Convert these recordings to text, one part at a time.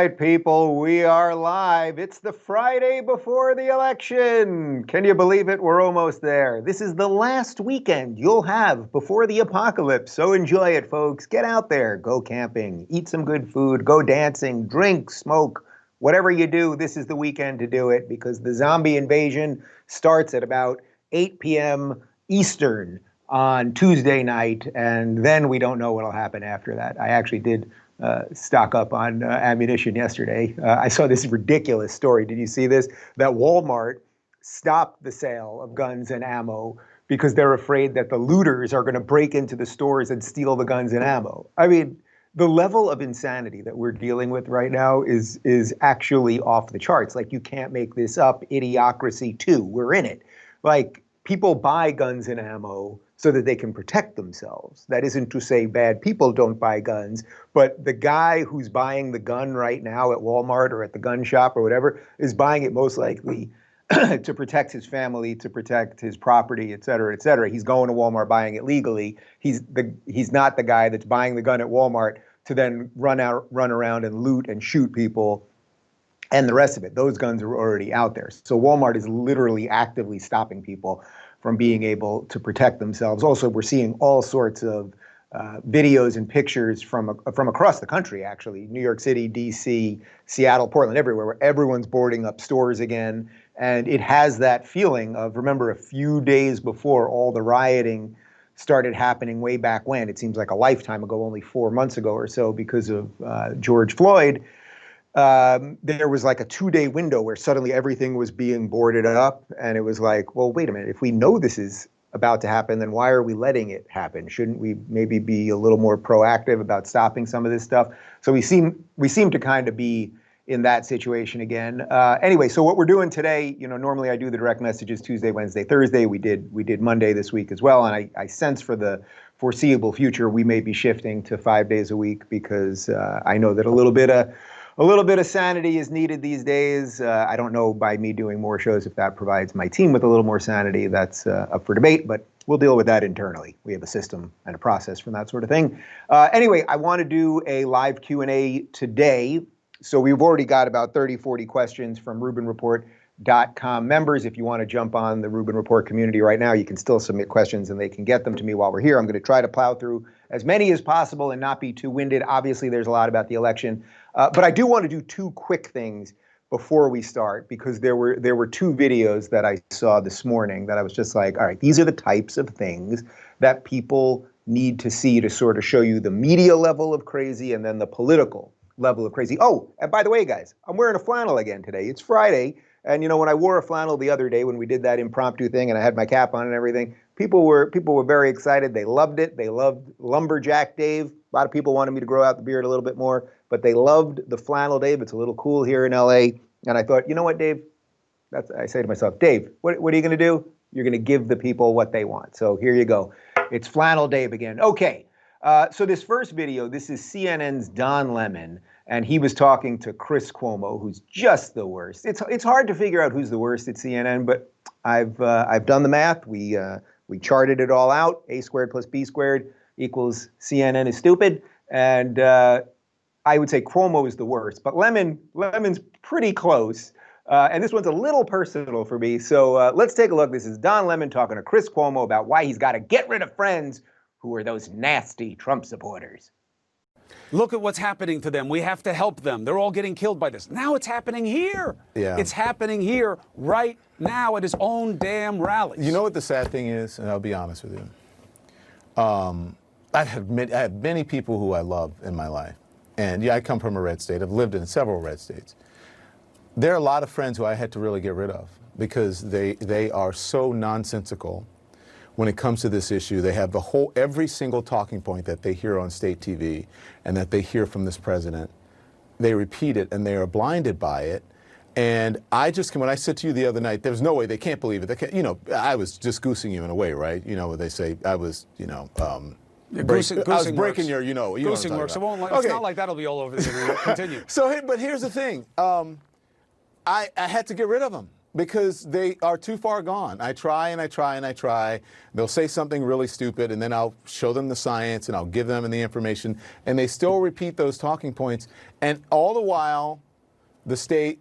right, people, we are live. It's the Friday before the election. Can you believe it? We're almost there. This is the last weekend you'll have before the apocalypse. So enjoy it, folks. Get out there, go camping, eat some good food, go dancing, drink, smoke, whatever you do. This is the weekend to do it because the zombie invasion starts at about 8 p.m. Eastern on Tuesday night, and then we don't know what'll happen after that. I actually did stock up on ammunition yesterday. I saw this ridiculous story. Did you see this? That Walmart stopped the sale of guns and ammo because they're afraid that the looters are going to break into the stores and steal the guns and ammo. I mean, the level of insanity that we're dealing with right now is actually off the charts. Like, you can't make this up. Idiocracy 2. We're in it. Like, people buy guns and ammo so that they can protect themselves. That isn't to say bad people don't buy guns, but the guy who's buying the gun right now at Walmart or at the gun shop or whatever is buying it most likely to protect his family, to protect his property, et cetera, et cetera. He's going to Walmart buying it legally. He's not the guy that's buying the gun at Walmart to then run around and loot and shoot people and the rest of it. Those guns are already out there. So Walmart is literally actively stopping people from being able to protect themselves. Also, we're seeing all sorts of videos and pictures from across the country, actually. New York City, DC, Seattle, Portland, everywhere, where everyone's boarding up stores again. And it has that feeling of, remember, a few days before all the rioting started happening way back when. It seems like a lifetime ago, only 4 months ago or so, because of George Floyd. There was like a 2-day window where suddenly everything was being boarded up. And it was like, well, wait a minute, if we know this is about to happen, then why are we letting it happen? Shouldn't we maybe be a little more proactive about stopping some of this stuff? So we seem to kind of be in that situation again. Anyway, so what we're doing today, normally I do the direct messages Tuesday, Wednesday, Thursday. We did Monday this week as well. And I sense for the foreseeable future, we may be shifting to 5 days a week because I know that a little bit of sanity is needed these days. I don't know by me doing more shows if that provides my team with a little more sanity. That's up for debate, but we'll deal with that internally. We have a system and a process for that sort of thing. Anyway, I want to do a live Q&A today. So we've already got about 30, 40 questions from RubinReport.com members. If you want to jump on the Rubin Report community right now, you can still submit questions and they can get them to me while we're here. I'm going to try to plow through as many as possible and not be too winded. Obviously, there's a lot about the election. But I do want to do two quick things before we start, because there were two videos that I saw this morning that I was just like, all right, these are the types of things that people need to see to sort of show you the media level of crazy and then the political level of crazy. Oh, and by the way, guys, I'm wearing a flannel again today. It's Friday. And when I wore a flannel the other day when we did that impromptu thing and I had my cap on and everything, people were very excited. They loved it. They loved Lumberjack Dave. A lot of people wanted me to grow out the beard a little bit more, but they loved the flannel Dave. It's a little cool here in LA. And I thought, you know what, Dave? I say to myself, Dave, what are you going to do? You're going to give the people what they want. So here you go. It's Flannel Dave again. Okay. So this first video, this is CNN's Don Lemon, and he was talking to Chris Cuomo, who's just the worst. It's hard to figure out who's the worst at CNN, but I've done the math. We charted it all out. A squared plus B squared equals CNN is stupid, and I would say Cuomo is the worst, but Lemon's pretty close. And this one's a little personal for me. So let's take a look. This is Don Lemon talking to Chris Cuomo about why he's got to get rid of friends who are those nasty Trump supporters. Look at what's happening to them. We have to help them. They're all getting killed by this. Now it's happening here. Yeah. It's happening here right now at his own damn rallies. You know what the sad thing is? And I'll be honest with you. I have many people who I love in my life. And yeah, I come from a red state. I've lived in several red states. There are a lot of friends who I had to really get rid of because they are so nonsensical when it comes to this issue. They have every single talking point that they hear on state TV and that they hear from this president. They repeat it and they are blinded by it. And when I said to you the other night, there's no way, they can't believe it. They can't, I was just goosing you in a way, right? What they say, I was, goosing I was breaking your, goosing works. It's not like that'll be all over the internet. Continue. But here's the thing. I had to get rid of them because they are too far gone. I try and I try and I try. They'll say something really stupid, and then I'll show them the science and I'll give them the information, and they still repeat those talking points. And all the while, the state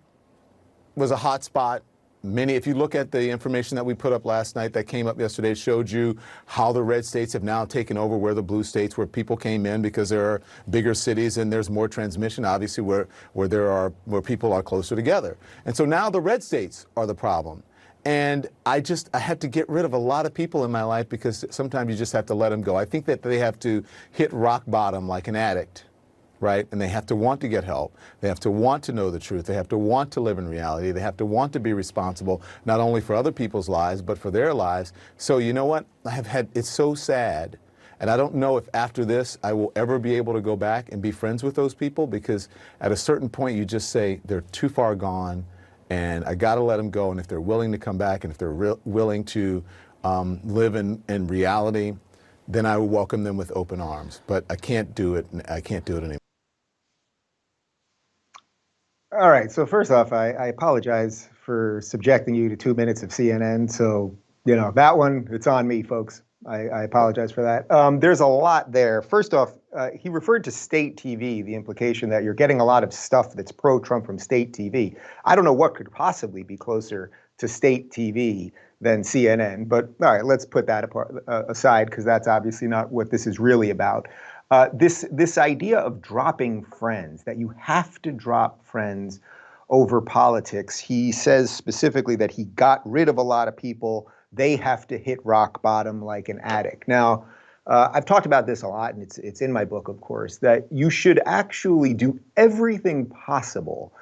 was a hot spot. If you look at the information that we put up last night that came up yesterday, it showed you how the red states have now taken over where the blue states, where people came in because there are bigger cities and there's more transmission, obviously, where people are closer together. And so now the red states are the problem. And I had to get rid of a lot of people in my life because sometimes you just have to let them go. I think that they have to hit rock bottom like an addict. Right? And they have to want to get help. They have to want to know the truth. They have to want to live in reality. They have to want to be responsible, not only for other people's lives, but for their lives. So you know what? It's so sad. And I don't know if after this I will ever be able to go back and be friends with those people, because at a certain point you just say they're too far gone and I got to let them go. And if they're willing to come back and if they're willing to live in reality, then I will welcome them with open arms. But I can't do it. I can't do it anymore. All right, so first off, I apologize for subjecting you to 2 minutes of CNN. So, that one, it's on me, folks. I apologize for that. There's a lot there. First off, he referred to state TV, the implication that you're getting a lot of stuff that's pro-Trump from state TV. I don't know what could possibly be closer to state TV than CNN. But all right, let's put that aside, because that's obviously not what this is really about. This idea of dropping friends, that you have to drop friends over politics. He says specifically that he got rid of a lot of people. They have to hit rock bottom like an addict. Now, I've talked about this a lot, and it's in my book, of course, that you should actually do everything possible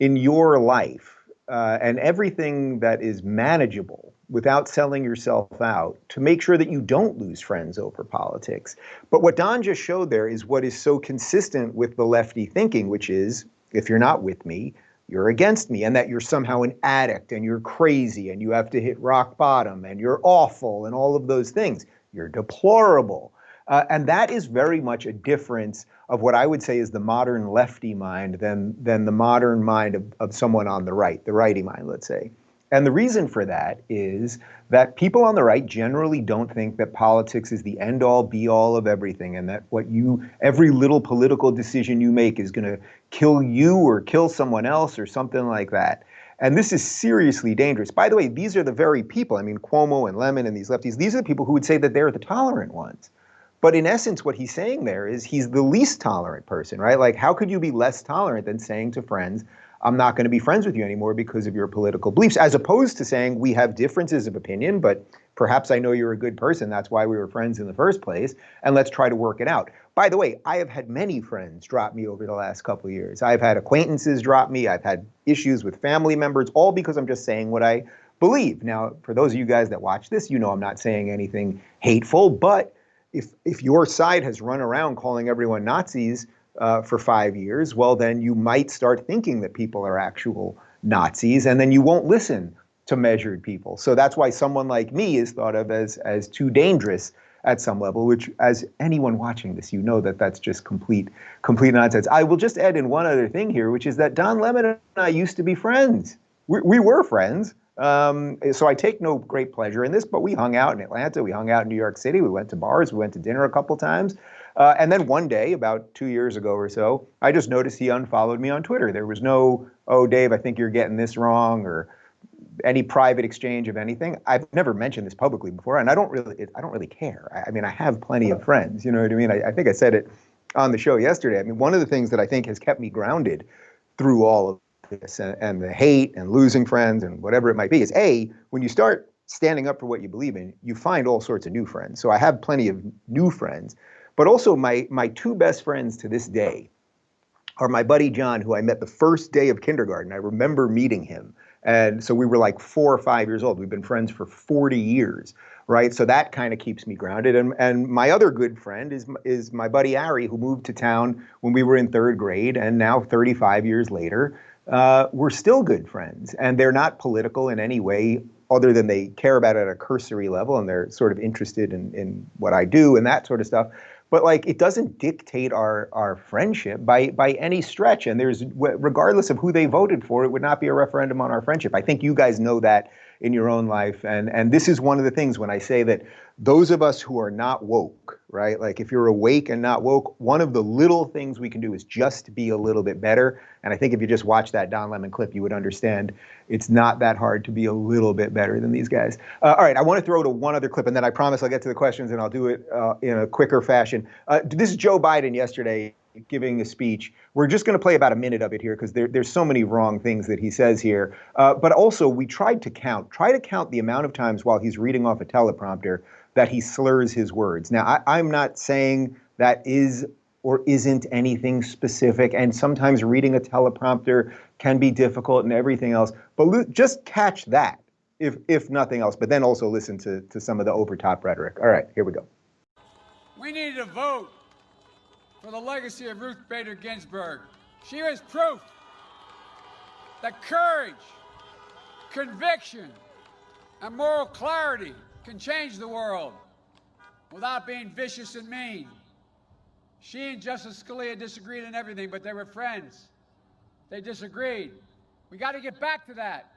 in your life and everything that is manageable without selling yourself out to make sure that you don't lose friends over politics. But what Don just showed there is what is so consistent with the lefty thinking, which is, if you're not with me, you're against me, and that you're somehow an addict and you're crazy and you have to hit rock bottom and you're awful and all of those things. You're deplorable. And that is very much a difference of what I would say is the modern lefty mind than the modern mind of someone on the right, the righty mind, let's say. And the reason for that is that people on the right generally don't think that politics is the end-all, be-all of everything, and that every little political decision you make is going to kill you or kill someone else or something like that. And this is seriously dangerous. By the way, these are the very people, I mean, Cuomo and Lemon and these lefties, these are the people who would say that they're the tolerant ones. But in essence, what he's saying there is he's the least tolerant person, right? Like, how could you be less tolerant than saying to friends, I'm not going to be friends with you anymore because of your political beliefs, as opposed to saying we have differences of opinion, but perhaps I know you're a good person. That's why we were friends in the first place. And let's try to work it out. By the way, I have had many friends drop me over the last couple of years. I've had acquaintances drop me. I've had issues with family members, all because I'm just saying what I believe. Now, for those of you guys that watch this, you know I'm not saying anything hateful, but if your side has run around calling everyone Nazis for 5 years, well, then you might start thinking that people are actual Nazis, and then you won't listen to measured people. So that's why someone like me is thought of as too dangerous at some level, which, as anyone watching this, you know that that's just complete nonsense. I will just add in one other thing here, which is that Don Lemon and I used to be friends. We were friends. So I take no great pleasure in this, but we hung out in Atlanta. We hung out in New York City. We went to bars. We went to dinner a couple times. And then one day, about 2 years ago or so, I just noticed he unfollowed me on Twitter. There was no, oh, Dave, I think you're getting this wrong, or any private exchange of anything. I've never mentioned this publicly before, and I don't really care. I mean, I have plenty of friends, you know what I mean? I think I said it on the show yesterday. I mean, one of the things that I think has kept me grounded through all of this and the hate and losing friends and whatever it might be is, A, when you start standing up for what you believe in, you find all sorts of new friends. So I have plenty of new friends. But also my two best friends to this day are my buddy John, who I met the first day of kindergarten. I remember meeting him. And so we were like 4 or 5 years old. We've been friends for 40 years, right? So that kind of keeps me grounded. And my other good friend is my buddy Ari, who moved to town when we were in 3rd grade. And now 35 years later, we're still good friends. And they're not political in any way other than they care about it at a cursory level, and they're sort of interested in what I do and that sort of stuff. but like it doesn't dictate our friendship by any stretch. And regardless of who they voted for, it would not be a referendum on our friendship. I think you guys know that in your own life. And this is one of the things when I say that those of us who are not woke, right? Like if you're awake and not woke, one of the little things we can do is just be a little bit better. And I think if you just watch that Don Lemon clip, you would understand it's not that hard to be a little bit better than these guys. All right, I want to throw to one other clip, and then I promise I'll get to the questions, and I'll do it in a quicker fashion. This is Joe Biden yesterday giving a speech. We're just going to play about a minute of it here because there's so many wrong things that he says here. But also, we try to count the amount of times while he's reading off a teleprompter that he slurs his words. Now, I'm not saying that is or isn't anything specific, and sometimes reading a teleprompter can be difficult and everything else, but just catch that, if nothing else, but then also listen to some of the overtop rhetoric. All right, here we go. We need to vote for the legacy of Ruth Bader Ginsburg. She was proof that courage, conviction, and moral clarity can change the world without being vicious and mean. She and Justice Scalia disagreed on everything, but they were friends. They disagreed. We got to get back to that.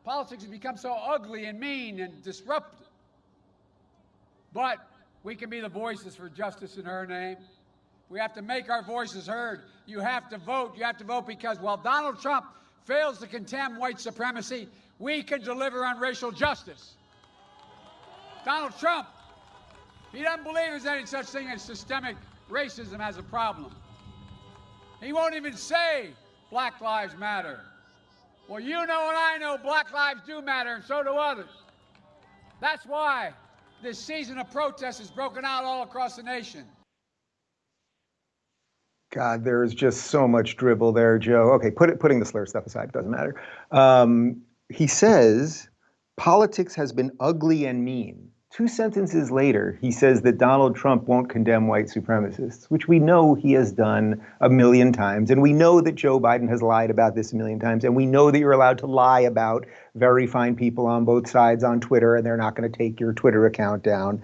Politics has become so ugly and mean and disruptive. But we can be the voices for justice in her name. We have to make our voices heard. You have to vote. You have to vote because while Donald Trump fails to condemn white supremacy, we can deliver on racial justice. Donald Trump, he doesn't believe there's any such thing as systemic racism as a problem. He won't even say Black Lives Matter. Well, you know and I know Black lives do matter, and so do others. That's why this season of protest has broken out all across the nation. God, there's just so much dribble there, Joe. Okay, putting the slur stuff aside, doesn't matter. He says, politics has been ugly and mean. 2 sentences later, he says that Donald Trump won't condemn white supremacists, which we know he has done a million times. And we know that Joe Biden has lied about this a million times. And we know that you're allowed to lie about very fine people on both sides on Twitter, and they're not going to take your Twitter account down.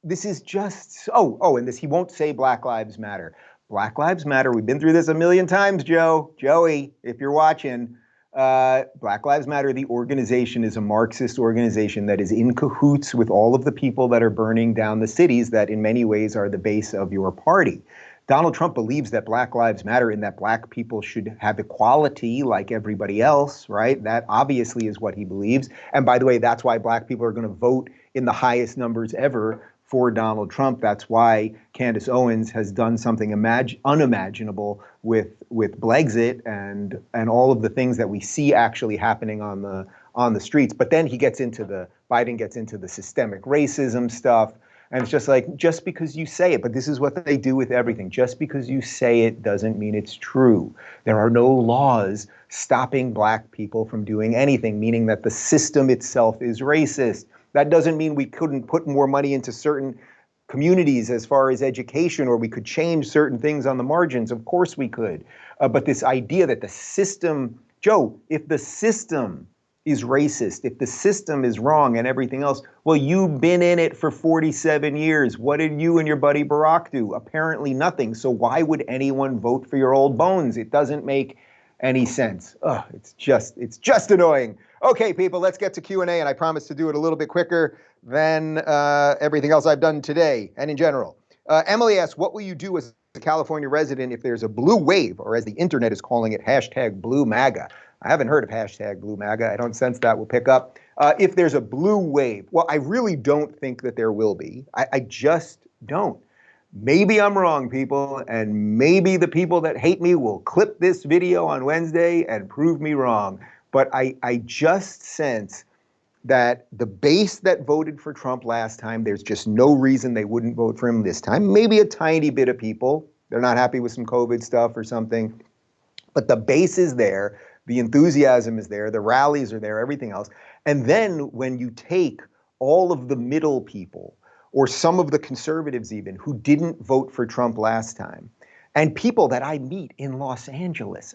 This is just, and this, he won't say Black Lives Matter. Black Lives Matter, we've been through this a million times, Joey, if you're watching. Black Lives Matter, the organization, is a Marxist organization that is in cahoots with all of the people that are burning down the cities that in many ways are the base of your party. Donald Trump believes that Black Lives Matter and that black people should have equality like everybody else, right? That obviously is what he believes. And by the way, that's why black people are going to vote in the highest numbers ever for Donald Trump. That's why Candace Owens has done something unimaginable with Brexit and all of the things that we see actually happening on the streets. But then Biden gets into the systemic racism stuff. And it's just like, just because you say it, but this is what they do with everything. Just because you say it doesn't mean it's true. There are no laws stopping black people from doing anything, meaning that the system itself is racist. That doesn't mean we couldn't put more money into certain communities as far as education, or we could change certain things on the margins. Of course we could. But this idea that the system, Joe, if the system is racist, if the system is wrong and everything else, well, you've been in it for 47 years. What did you and your buddy Barack do? Apparently nothing. So why would anyone vote for your old bones? It doesn't make any sense. It's just annoying. Okay, people, let's get to Q&A, and I promise to do it a little bit quicker than everything else I've done today and in general. Emily asks, what will you do as a California resident if there's a blue wave, or as the internet is calling it, hashtag blue MAGA? I haven't heard of hashtag blue MAGA. I don't sense that will pick up. If there's a blue wave, well, I really don't think that there will be. I just don't. Maybe I'm wrong, people, and maybe the people that hate me will clip this video on Wednesday and prove me wrong. But I just sense that the base that voted for Trump last time, there's just no reason they wouldn't vote for him this time. Maybe a tiny bit of people. They're not happy with some COVID stuff or something. But the base is there. The enthusiasm is there. The rallies are there, everything else. And then when you take all of the middle people, or some of the conservatives even, who didn't vote for Trump last time, and people that I meet in Los Angeles,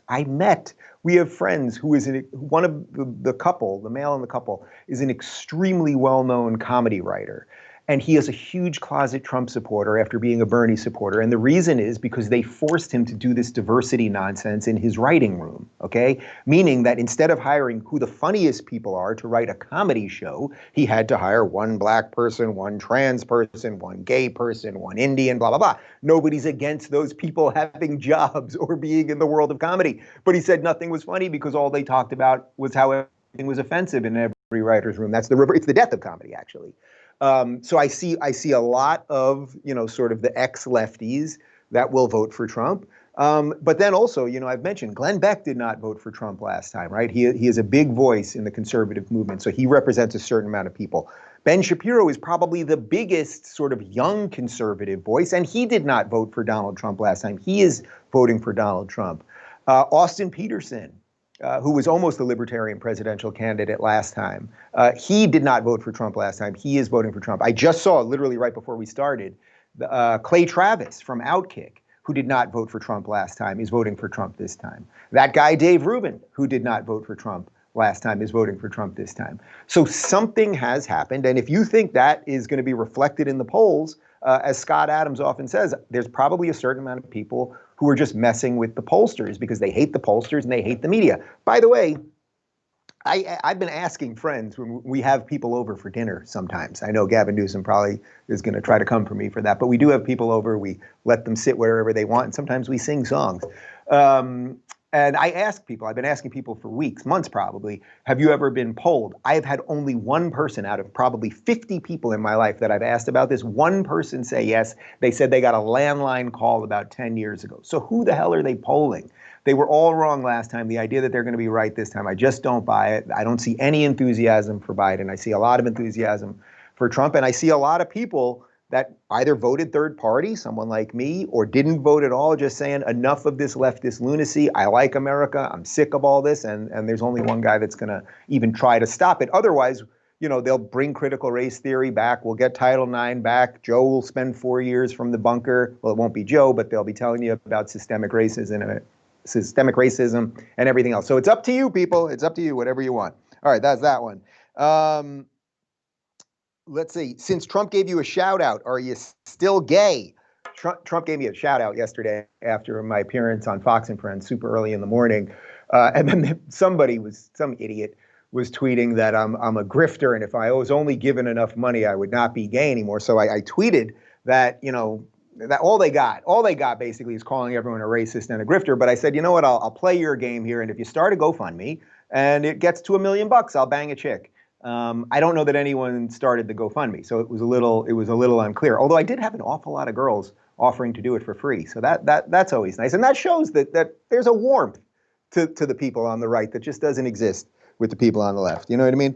we have friends who is one of the couple, the male in the couple, is an extremely well-known comedy writer. And he is a huge closet Trump supporter after being a Bernie supporter. And the reason is because they forced him to do this diversity nonsense in his writing room, okay? Meaning that instead of hiring who the funniest people are to write a comedy show, he had to hire one black person, one trans person, one gay person, one Indian, blah, blah, blah. Nobody's against those people having jobs or being in the world of comedy. But he said nothing was funny because all they talked about was how everything was offensive in every writer's room. It's the death of comedy, actually. So I see a lot of, sort of the ex-lefties that will vote for Trump. But then also, I've mentioned Glenn Beck did not vote for Trump last time, right? He is a big voice in the conservative movement, so he represents a certain amount of people. Ben Shapiro is probably the biggest sort of young conservative voice, and he did not vote for Donald Trump last time. He is voting for Donald Trump. Austin Peterson, who was almost the Libertarian presidential candidate last time. He did not vote for Trump last time. He is voting for Trump. I just saw, literally right before we started, Clay Travis from Outkick, who did not vote for Trump last time, is voting for Trump this time. That guy, Dave Rubin, who did not vote for Trump last time, is voting for Trump this time. So something has happened, and if you think that is going to be reflected in the polls, as Scott Adams often says, there's probably a certain amount of people who are just messing with the pollsters because they hate the pollsters and they hate the media. By the way, I've been asking friends when we have people over for dinner sometimes. I know Gavin Newsom probably is going to try to come for me for that, but we do have people over. We let them sit wherever they want, and sometimes we sing songs. And I ask people, I've been asking people for weeks, months probably, have you ever been polled? I have had only one person out of probably 50 people in my life that I've asked about this, one person say yes. They said they got a landline call about 10 years ago. So who the hell are they polling? They were all wrong last time. The idea that they're going to be right this time, I just don't buy it. I don't see any enthusiasm for Biden. I see a lot of enthusiasm for Trump, and I see a lot of people that either voted third party, someone like me, or didn't vote at all, just saying enough of this leftist lunacy. I like America. I'm sick of all this. And there's only one guy that's going to even try to stop it. Otherwise, they'll bring critical race theory back. We'll get Title IX back. Joe will spend 4 years from the bunker. Well, it won't be Joe, but they'll be telling you about systemic racism and everything else. So it's up to you, people. It's up to you, whatever you want. All right, that's that one. Let's see. Since Trump gave you a shout out, are you still gay? Trump gave me a shout out yesterday after my appearance on Fox and Friends super early in the morning. And then some idiot was tweeting that I'm a grifter, and if I was only given enough money, I would not be gay anymore. So I tweeted that, that all they got basically is calling everyone a racist and a grifter. But I said, you know what, I'll play your game here. And if you start a GoFundMe and it gets to $1 million, I'll bang a chick. I don't know that anyone started the GoFundMe, so it was a little unclear. Although I did have an awful lot of girls offering to do it for free, so that's always nice, and that shows that there's a warmth to the people on the right that just doesn't exist with the people on the left. You know what I mean?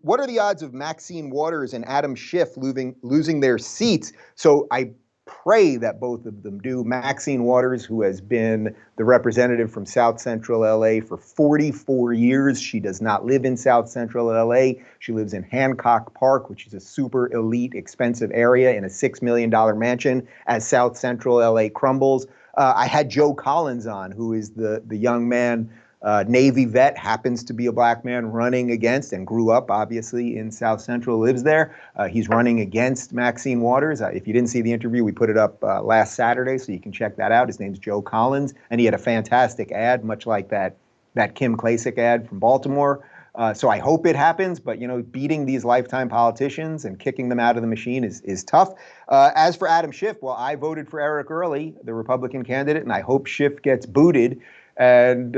What are the odds of Maxine Waters and Adam Schiff losing their seats? So I pray that both of them do. Maxine Waters, who has been the representative from South Central LA for 44 years. She does not live in South Central LA. She lives in Hancock Park, which is a super elite, expensive area in a $6 million mansion as South Central LA crumbles. I had Joe Collins on, who is the young man, Navy vet, happens to be a black man running against, and grew up obviously in South Central, lives there. He's running against Maxine Waters. If you didn't see the interview, we put it up last Saturday, so you can check that out. His name's Joe Collins, and he had a fantastic ad, much like that Kim Klacik ad from Baltimore. So I hope it happens, but beating these lifetime politicians and kicking them out of the machine is tough. As for Adam Schiff, well, I voted for Eric Early, the Republican candidate, and I hope Schiff gets booted. And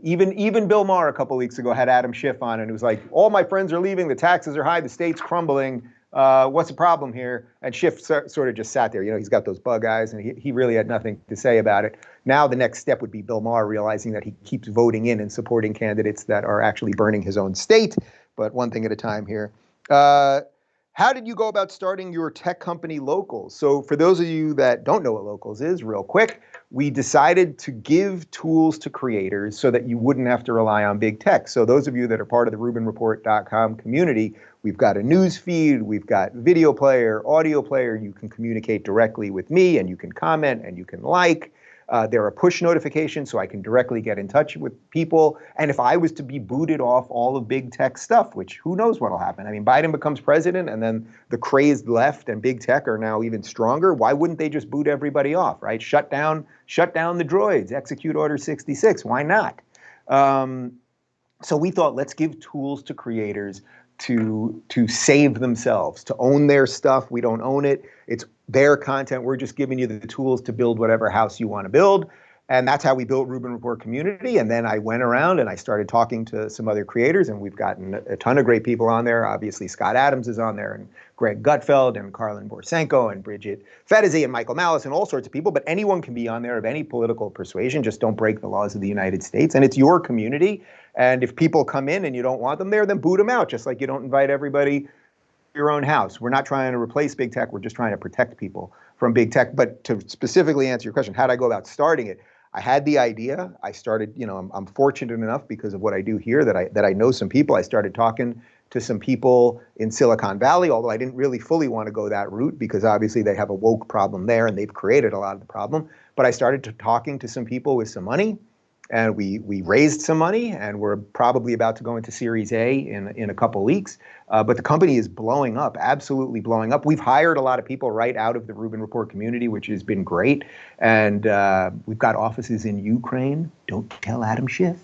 even Bill Maher a couple weeks ago had Adam Schiff on, and it was like, all my friends are leaving, the taxes are high, the state's crumbling. What's the problem here? And Schiff sort of just sat there. He's got those bug eyes, and he really had nothing to say about it. Now the next step would be Bill Maher realizing that he keeps voting in and supporting candidates that are actually burning his own state. But one thing at a time here. How did you go about starting your tech company, Locals? So for those of you that don't know what Locals is, real quick, we decided to give tools to creators so that you wouldn't have to rely on big tech. So those of you that are part of the RubinReport.com community, we've got a news feed, we've got video player, audio player. You can communicate directly with me, and you can comment, and you can like. There are push notifications so I can directly get in touch with people. And if I was to be booted off all of big tech stuff, which who knows what'll happen? I mean, Biden becomes president and then the crazed left and big tech are now even stronger. Why wouldn't they just boot everybody off, right? Shut down the droids, execute Order 66. Why not? So we thought, let's give tools to creators to save themselves, to own their stuff. We don't own it. It's their content. We're just giving you the tools to build whatever house you want to build. And that's how we built Rubin Report Community. And then I went around and I started talking to some other creators, and we've gotten a ton of great people on there. Obviously, Scott Adams is on there, and Greg Gutfeld, and Karlin Borsenko, and Bridget Fedezi, and Michael Malice, and all sorts of people. But anyone can be on there of any political persuasion. Just don't break the laws of the United States. And it's your community. And if people come in and you don't want them there, then boot them out, just like you don't invite everybody to your own house. We're not trying to replace big tech. We're just trying to protect people from big tech. But to specifically answer your question, how did I go about starting it? I had the idea. I started, I'm fortunate enough because of what I do here that I know some people. I started talking to some people in Silicon Valley, although I didn't really fully want to go that route because obviously they have a woke problem there and they've created a lot of the problem. But I started talking to some people with some money, and we raised some money, and we're probably about to go into Series A in a couple weeks. But the company is blowing up, absolutely blowing up. We've hired a lot of people right out of the Rubin Report community, which has been great. And we've got offices in Ukraine. Don't tell Adam Schiff.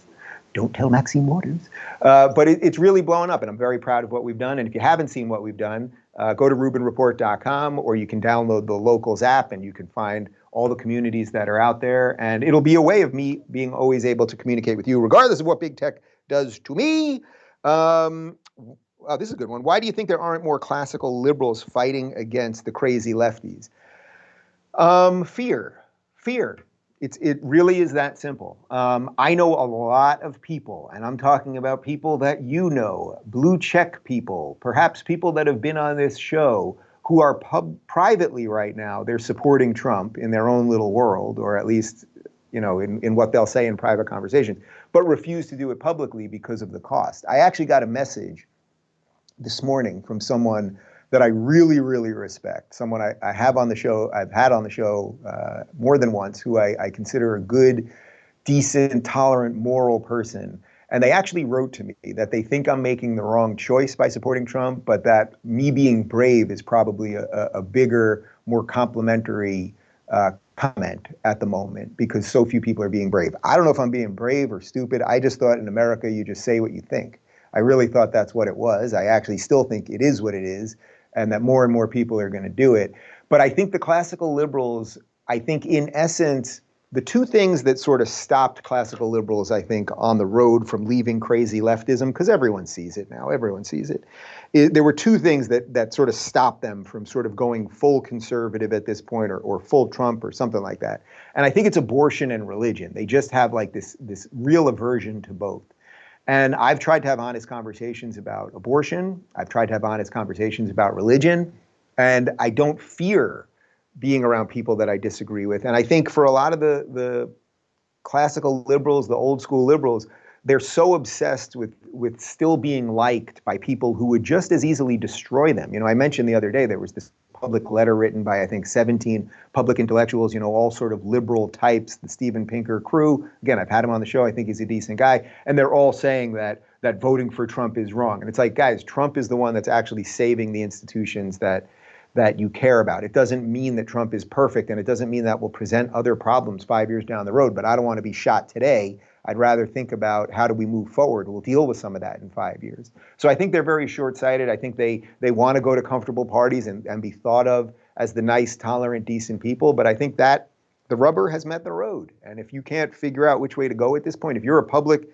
Don't tell Maxine Waters. But it's really blowing up, and I'm very proud of what we've done. And if you haven't seen what we've done, go to RubinReport.com, or you can download the Locals app, and you can find all the communities that are out there. And it'll be a way of me being always able to communicate with you, regardless of what big tech does to me. This is a good one. Why do you think there aren't more classical liberals fighting against the crazy lefties? Fear. It really is that simple. I know a lot of people, and I'm talking about people that you know, blue check people, perhaps people that have been on this show, who are privately right now, they're supporting Trump in their own little world, or at least, in what they'll say in private conversations, but refuse to do it publicly because of the cost. I actually got a message this morning from someone that I really, really respect, someone I have on the show, I've had on the show more than once, who I consider a good, decent, tolerant, moral person. And they actually wrote to me that they think I'm making the wrong choice by supporting Trump, but that me being brave is probably a bigger, more complimentary comment at the moment, because so few people are being brave. I don't know if I'm being brave or stupid. I just thought in America, you just say what you think. I really thought that's what it was. I actually still think it is what it is, and that more and more people are going to do it. But I think the classical liberals, I think in essence, the two things that sort of stopped classical liberals, I think, on the road from leaving crazy leftism, because everyone sees it now, everyone sees it. There were two things that sort of stopped them from sort of going full conservative at this point, or full Trump or something like that. And I think it's abortion and religion. They just have like this real aversion to both. And I've tried to have honest conversations about abortion. I've tried to have honest conversations about religion. And I don't fear being around people that I disagree with. And I think for a lot of the classical liberals, the old school liberals, they're so obsessed with still being liked by people who would just as easily destroy them. I mentioned the other day, there was this public letter written by, I think, 17 public intellectuals, all sort of liberal types, the Steven Pinker crew. Again, I've had him on the show. I think he's a decent guy. And they're all saying that voting for Trump is wrong. And it's like, guys, Trump is the one that's actually saving the institutions that you care about. It doesn't mean that Trump is perfect, and it doesn't mean that will present other problems 5 years down the road, but I don't want to be shot today. I'd rather think about how do we move forward. We'll deal with some of that in 5 years. So I think they're very short-sighted. I think they want to go to comfortable parties and be thought of as the nice, tolerant, decent people, but I think that the rubber has met the road. And if you can't figure out which way to go at this point, if you're a public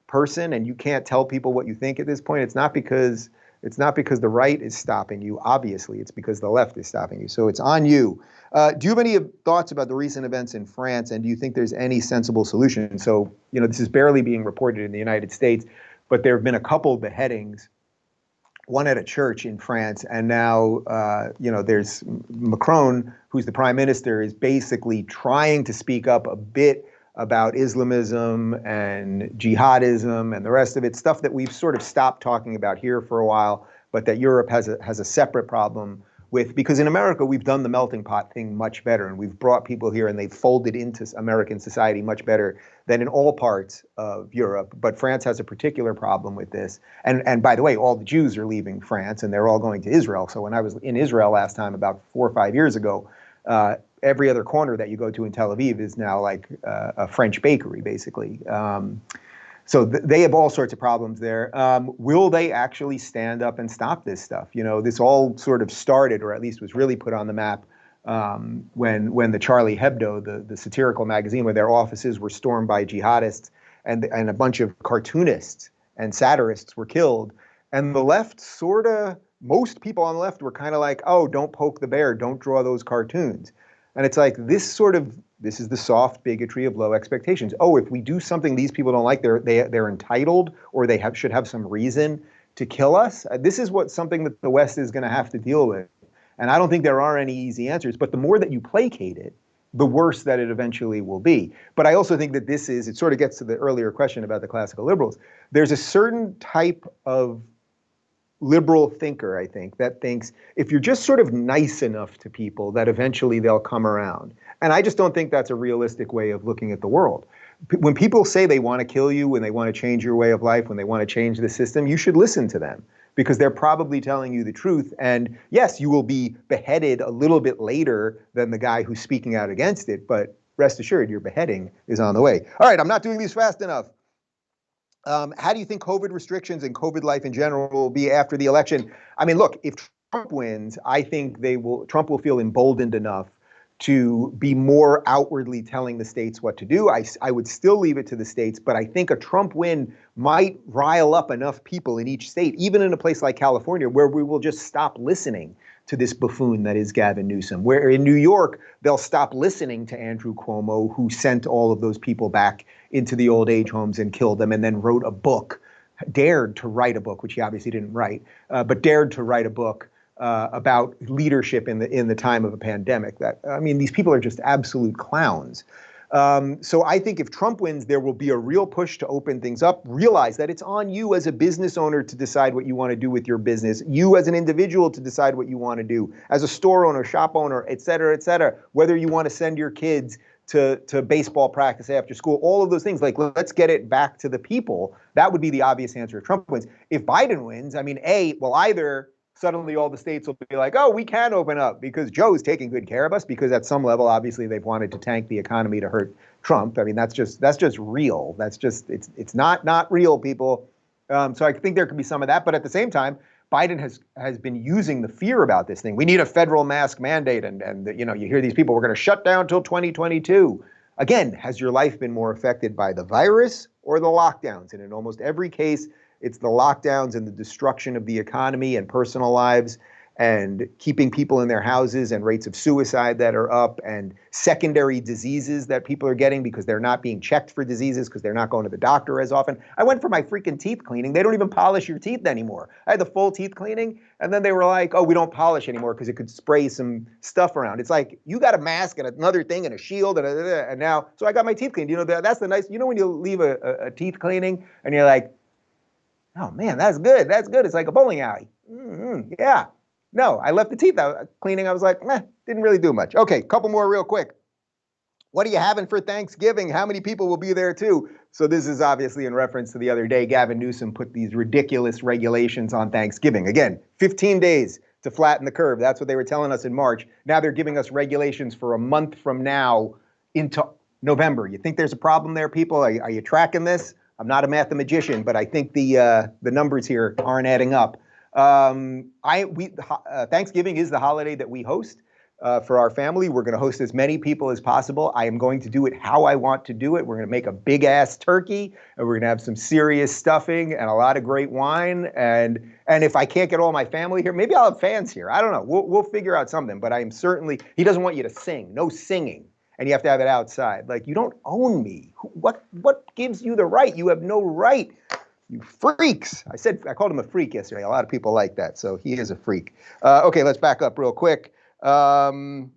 person and you can't tell people what you think at this point, it's not because the right is stopping you, obviously. It's because the left is stopping you. So it's on you. Do you have any thoughts about the recent events in France, and do you think there's any sensible solution? So, this is barely being reported in the United States, but there have been a couple beheadings, one at a church in France, and now, there's Macron, who's the prime minister, is basically trying to speak up a bit about Islamism and jihadism and the rest of it, stuff that we've sort of stopped talking about here for a while, but that Europe has a separate problem with, because in America, we've done the melting pot thing much better, and we've brought people here and they've folded into American society much better than in all parts of Europe. But France has a particular problem with this. And by the way, all the Jews are leaving France and they're all going to Israel. So when I was in Israel last time, about 4 or 5 years ago, every other corner that you go to in Tel Aviv is now like a French bakery, basically. So they have all sorts of problems there. Will they actually stand up and stop this stuff? You know, this all sort of started, or at least was really put on the map, when the Charlie Hebdo, the satirical magazine, where their offices were stormed by jihadists and a bunch of cartoonists and satirists were killed. And the left sort of, most people on the left were kind of like, oh, don't poke the bear, don't draw those cartoons. And it's like this is the soft bigotry of low expectations. Oh, if we do something these people don't like, they're entitled, or they should have some reason to kill us. This is something that the West is going to have to deal with. And I don't think there are any easy answers, but the more that you placate it, the worse that it eventually will be. But I also think that it sort of gets to the earlier question about the classical liberals. There's a certain type of liberal thinker, I think, that thinks if you're just sort of nice enough to people, that eventually they'll come around. And I just don't think that's a realistic way of looking at the world. When people say they want to kill you, when they want to change your way of life, when they want to change the system, you should listen to them, because they're probably telling you the truth. And yes, you will be beheaded a little bit later than the guy who's speaking out against it, but rest assured, your beheading is on the way. All right, I'm not doing these fast enough. How do you think COVID restrictions and COVID life in general will be after the election? I mean, look, if Trump wins, I think Trump will feel emboldened enough to be more outwardly telling the states what to do. I would still leave it to the states, but I think a Trump win might rile up enough people in each state, even in a place like California, where we will just stop listening to this buffoon that is Gavin Newsom. Where in New York, they'll stop listening to Andrew Cuomo, who sent all of those people back into the old age homes and killed them, and then wrote a book, dared to write a book, which he obviously didn't write, but dared to write a book about leadership in the time of a pandemic. These people are just absolute clowns. So I think if Trump wins, there will be a real push to open things up. Realize that it's on you as a business owner to decide what you want to do with your business. You as an individual to decide what you want to do. As a store owner, shop owner, et cetera, whether you want to send your kids to baseball practice after school, all of those things. Like, let's get it back to the people. That would be the obvious answer if Trump wins. If Biden wins, either suddenly all the states will be like, oh, we can open up because Joe's taking good care of us, because at some level, obviously, they've wanted to tank the economy to hurt Trump. I mean, that's just real. It's not real, people. So I think there could be some of that. But at the same time, Biden has been using the fear about this thing. We need a federal mask mandate. And you hear these people, we're going to shut down till 2022. Again, has your life been more affected by the virus or the lockdowns? And in almost every case, it's the lockdowns and the destruction of the economy and personal lives and keeping people in their houses and rates of suicide that are up and secondary diseases that people are getting because they're not being checked for diseases because they're not going to the doctor as often. I went for my freaking teeth cleaning. They don't even polish your teeth anymore. I had the full teeth cleaning, and then they were like, oh, we don't polish anymore because it could spray some stuff around. It's like, you got a mask and another thing and a shield and now, so I got my teeth cleaned. That's the nice, when you leave a teeth cleaning and you're like, oh man, that's good. That's good. It's like a bowling alley. Yeah. No, I left the teeth out cleaning. I was like, didn't really do much. Okay, couple more real quick. What are you having for Thanksgiving? How many people will be there too? So this is obviously in reference to the other day, Gavin Newsom put these ridiculous regulations on Thanksgiving. Again, 15 days to flatten the curve. That's what they were telling us in March. Now they're giving us regulations for a month from now into November. You think there's a problem there, people? Are you tracking this? I'm not a mathematician, but I think the numbers here aren't adding up. Thanksgiving is the holiday that we host for our family. We're going to host as many people as possible. I am going to do it how I want to do it. We're going to make a big ass turkey, and we're going to have some serious stuffing and a lot of great wine. And if I can't get all my family here, maybe I'll have fans here. I don't know. We'll figure out something. But I am certainly. He doesn't want you to sing. No singing. And you have to have it outside. Like, you don't own me. What gives you the right? You have no right. You freaks. I called him a freak yesterday. A lot of people like that. So he is a freak. Okay, let's back up real quick. If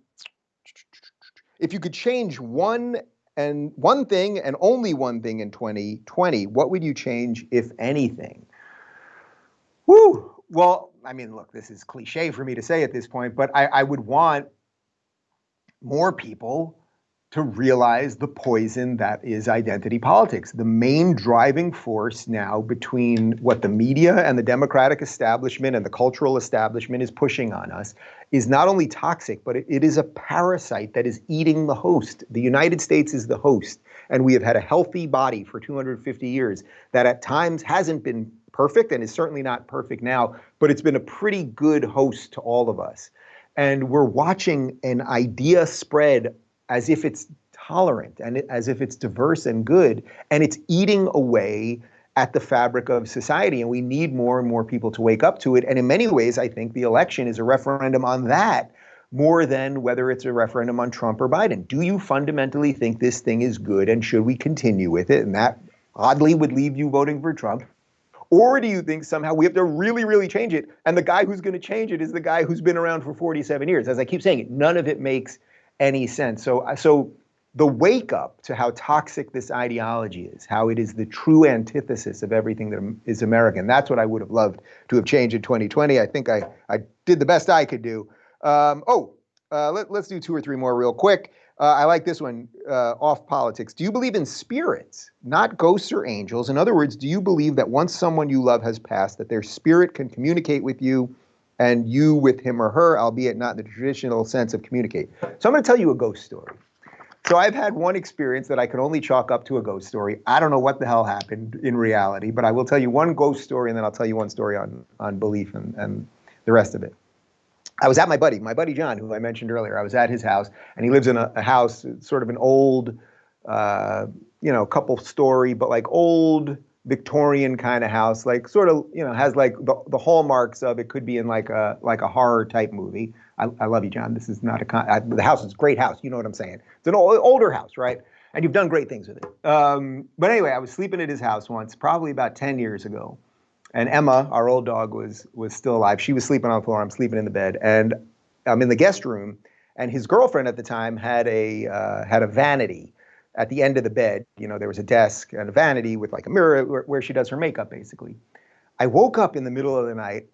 you could change one thing and only one thing in 2020, what would you change, if anything? Woo! Well, I mean, look, this is cliche for me to say at this point, but I would want more people to realize the poison that is identity politics. The main driving force now between what the media and the Democratic establishment and the cultural establishment is pushing on us is not only toxic, but it is a parasite that is eating the host. The United States is the host, and we have had a healthy body for 250 years that at times hasn't been perfect and is certainly not perfect now, but it's been a pretty good host to all of us. And we're watching an idea spread as if it's tolerant and as if it's diverse and good, and it's eating away at the fabric of society. And we need more and more people to wake up to it. And in many ways, I think the election is a referendum on that more than whether it's a referendum on Trump or Biden. Do you fundamentally think this thing is good, and should we continue with it? And that oddly would leave you voting for Trump. Or do you think somehow we have to really, really change it, and the guy who's going to change it is the guy who's been around for 47 years? As I keep saying it, none of it makes any sense. So the wake up to how toxic this ideology is, how it is the true antithesis of everything that is American, that's what I would have loved to have changed in 2020. I think I did the best I could do. Let's do 2 or 3 more real quick. I like this one, off politics. Do you believe in spirits, not ghosts or angels? In other words, do you believe that once someone you love has passed, that their spirit can communicate with you and you with him or her, albeit not in the traditional sense of communicate? So I'm going to tell you a ghost story. So I've had one experience that I can only chalk up to a ghost story. I don't know what the hell happened in reality, but I will tell you one ghost story, and then I'll tell you one story on belief and the rest of it. I was at my buddy John, who I mentioned earlier. I was at his house, and he lives in a house, sort of an old, couple story, but like old Victorian kind of house, like sort of, has like the hallmarks of it could be in like a horror type movie. I love you, John. This is not the house is a great house. You know what I'm saying? It's an older house, right? And you've done great things with it. But anyway, I was sleeping at his house once, probably about 10 years ago. And Emma, our old dog, was still alive. She was sleeping on the floor. I'm sleeping in the bed. And I'm in the guest room. And his girlfriend at the time had a vanity at the end of the bed. There was a desk and a vanity with like a mirror where she does her makeup, basically. I woke up in the middle of the night.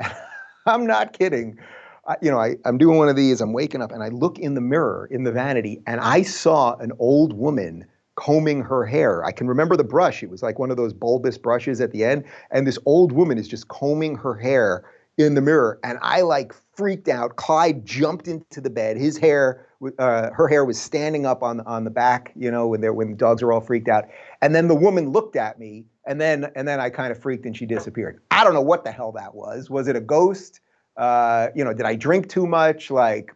I'm not kidding. I'm doing one of these. I'm waking up and I look in the mirror in the vanity, and I saw an old woman combing her hair. I can remember the brush. It was like one of those bulbous brushes at the end. And this old woman is just combing her hair in the mirror. And I like freaked out. Clyde jumped into the bed. His hair, her hair was standing up on the back, when the dogs are all freaked out. And then the woman looked at me, and then I kind of freaked and she disappeared. I don't know what the hell that was. Was it a ghost? Did I drink too much? Like,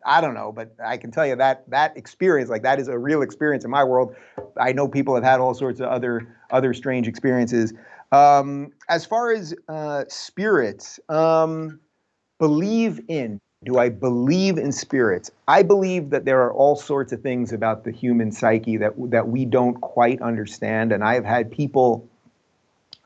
I don't know, but I can tell you that experience, like that is a real experience in my world. I know people have had all sorts of other strange experiences. As far as spirits, do I believe in spirits? I believe that there are all sorts of things about the human psyche that we don't quite understand. And I've had people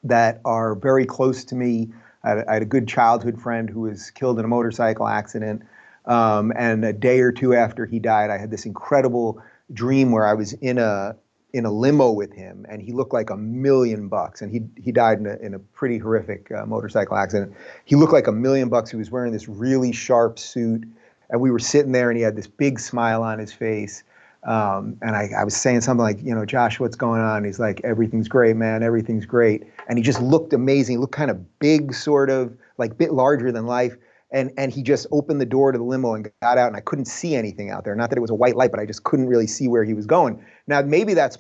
that are very close to me. I had a good childhood friend who was killed in a motorcycle accident. And a day or two after he died, I had this incredible dream where I was in a limo with him, and he looked like $1 million. And he died in a pretty horrific motorcycle accident. He looked like $1 million. He was wearing this really sharp suit, and we were sitting there, and he had this big smile on his face. And I was saying something like, Josh, what's going on? And he's like, everything's great, man. Everything's great. And he just looked amazing. He looked kind of big, sort of like a bit larger than life. And he just opened the door to the limo and got out, and I couldn't see anything out there. Not that it was a white light, but I just couldn't really see where he was going. Now, maybe that's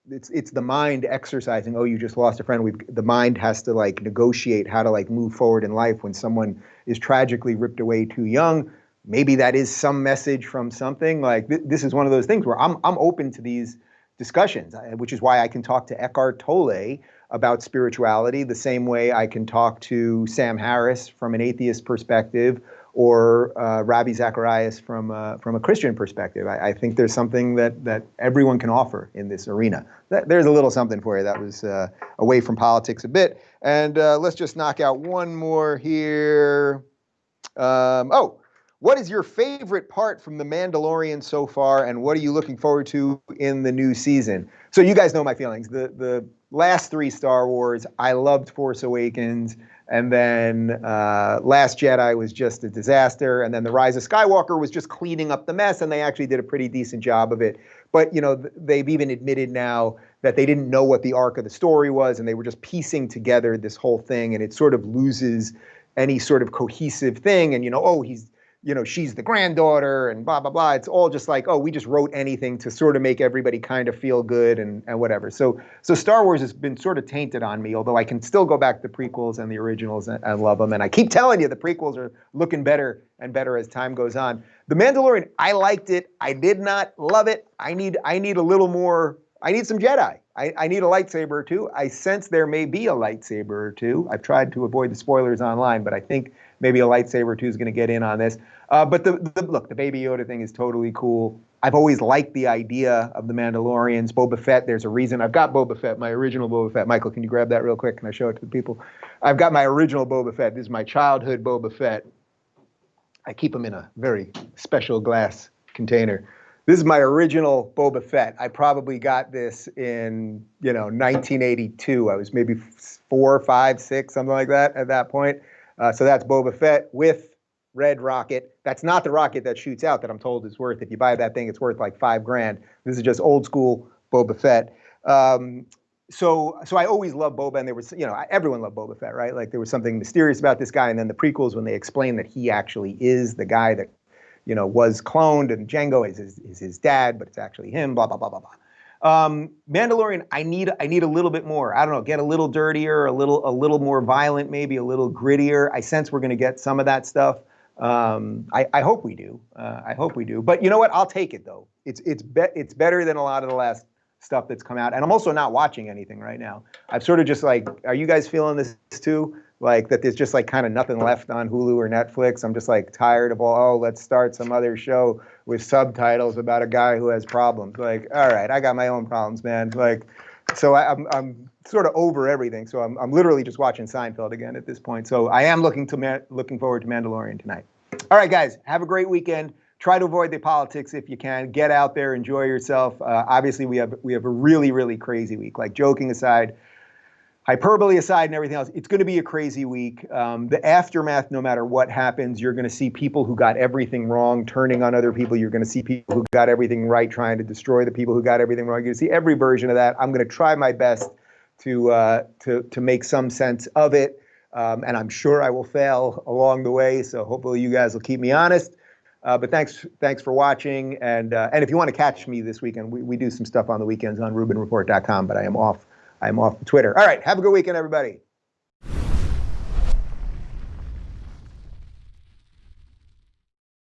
it's the mind exercising. Oh, you just lost a friend. The mind has to like negotiate how to like move forward in life when someone is tragically ripped away too young. Maybe that is some message from something. Like this is one of those things where I'm open to these discussions, which is why I can talk to Eckhart Tolle about spirituality the same way I can talk to Sam Harris from an atheist perspective, or Ravi Zacharias from a Christian perspective. I think there's something that everyone can offer in this arena. There's a little something for you. That was away from politics a bit. And let's just knock out one more here. What is your favorite part from The Mandalorian so far, and what are you looking forward to in the new season? So you guys know my feelings. The last 3 Star Wars, I loved Force Awakens, and then Last Jedi was just a disaster, and then The Rise of Skywalker was just cleaning up the mess, and they actually did a pretty decent job of it. But you know, they've even admitted now that they didn't know what the arc of the story was, and they were just piecing together this whole thing, and it sort of loses any sort of cohesive thing. And you know, oh, she's the granddaughter and blah, blah, blah. It's all just like, oh, we just wrote anything to sort of make everybody kind of feel good and whatever. So Star Wars has been sort of tainted on me, although I can still go back to the prequels and the originals and love them. And I keep telling you, the prequels are looking better and better as time goes on. The Mandalorian, I liked it. I did not love it. I need a little more. I need some Jedi. I need a lightsaber or two. I sense there may be a lightsaber or two. I've tried to avoid the spoilers online, but I think maybe a lightsaber or two is going to get in on this. But look, the Baby Yoda thing is totally cool. I've always liked the idea of the Mandalorians. Boba Fett, there's a reason. I've got Boba Fett, my original Boba Fett. Michael, can you grab that real quick? Can I show it to the people? I've got my original Boba Fett. This is my childhood Boba Fett. I keep them in a very special glass container. This is my original Boba Fett. I probably got this in, 1982. I was maybe 4, 5, 6, something like that at that point. So that's Boba Fett with red rocket. That's not the rocket that shoots out that I'm told is worth. If you buy that thing, it's worth like $5,000. This is just old school Boba Fett. So I always loved Boba, and there was, everyone loved Boba Fett, right? Like there was something mysterious about this guy, and then the prequels when they explain that he actually is the guy that, was cloned, and Jango is his dad, but it's actually him. Blah blah blah blah blah. Mandalorian, I need a little bit more. I don't know, get a little dirtier, a little more violent, maybe a little grittier. I sense we're going to get some of that stuff. I hope we do. I hope we do. But you know what? I'll take it though. It's better than a lot of the last stuff that's come out. And I'm also not watching anything right now. I've sort of just like, are you guys feeling this too? Like that there's just like kind of nothing left on Hulu or Netflix. I'm just like tired of let's start some other show with subtitles about a guy who has problems. Like, all right, I got my own problems, man. Like, so I'm sort of over everything. So I'm literally just watching Seinfeld again at this point. So I am looking forward to Mandalorian tonight. All right, guys, have a great weekend. Try to avoid the politics if you can. Get out there, enjoy yourself. Obviously, we have a really, really crazy week. Like joking aside, hyperbole aside and everything else, it's going to be a crazy week. The aftermath, no matter what happens, you're going to see people who got everything wrong turning on other people. You're going to see people who got everything right trying to destroy the people who got everything wrong. You're going to see every version of that. I'm going to try my best to make some sense of it. And I'm sure I will fail along the way. So hopefully you guys will keep me honest. But thanks for watching. And if you want to catch me this weekend, we do some stuff on the weekends on RubinReport.com, but I am off Twitter. All right, have a good weekend, everybody.